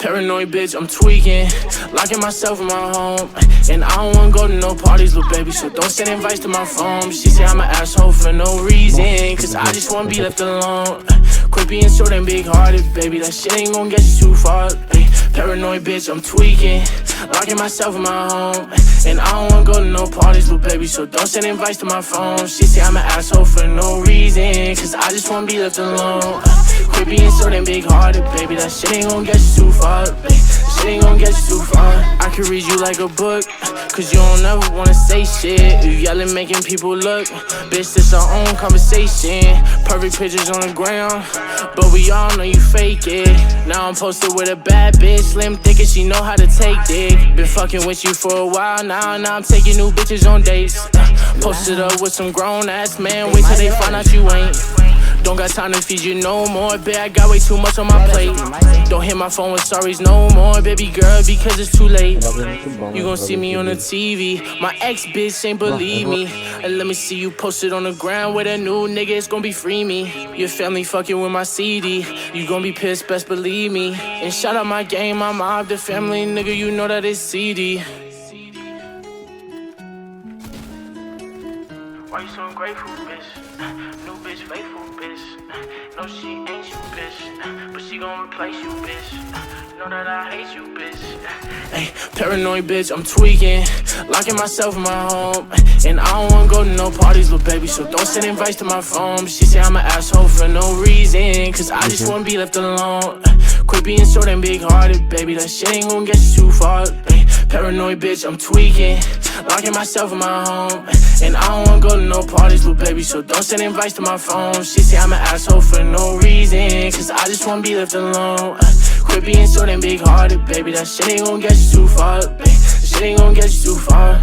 Paranoid bitch, I'm tweaking, locking myself in my home. And I don't wanna go to no parties, little baby, so don't send invites to my phone. She say I'm an asshole for no reason, cause I just wanna be left alone. Quit being so damn big-hearted, baby, that shit ain't gon' get you too far. Paranoid bitch, I'm tweaking, locking myself in my home. And I don't wanna go to no parties, little baby, so don't send invites to my phone. She say I'm an asshole for no reason, cause I just wanna be left alone. Quit being so damn big-hearted, baby, that shit ain't gon' get you too far. That shit ain't gon' get you too far. I can read you like a book, cause you don't ever wanna say shit. You yelling, making people look. Bitch, this our own conversation. Perfect pictures on the ground, but we all know you fake it. Now I'm posted with a bad bitch, slim thick and she know how to take dick. Been fucking with you for a while now I'm taking new bitches on dates. Posted up with some grown ass man, wait till they find out you ain't. Don't got time to feed you no more, bitch, I got way too much on my plate. Don't hit my phone with sorries no more, baby girl, because it's too late. You gon' see me on the TV, my ex bitch ain't believe me. And let me see you posted on the ground with a new nigga, it's gon' be free me. Your family fucking with my CD, you gon' be pissed, best believe me. And shout out my game, my mob, the family, nigga, you know that it's CD. Why you so ungrateful, bitch? New bitch, faithful, bitch. No, she ain't you, bitch, but she gon' replace you, bitch. Know that I hate you, bitch. Hey, paranoid bitch, I'm tweaking, locking myself in my home. And I don't wanna go to no parties, little baby, so don't send invites to my phone. She say I'm an asshole for no reason, cause I just wanna be left alone. Quit being so damn big-hearted, baby, that shit ain't gon' get you too far. Paranoid bitch, I'm tweaking, locking myself in my home. And I don't wanna go to no parties, little baby, so don't send invites to my phone. She say I'm an asshole for no reason, cause I just wanna be left alone. Quit being so damn big-hearted, baby, that shit ain't gon' get you too far. That shit ain't gon' get you too far.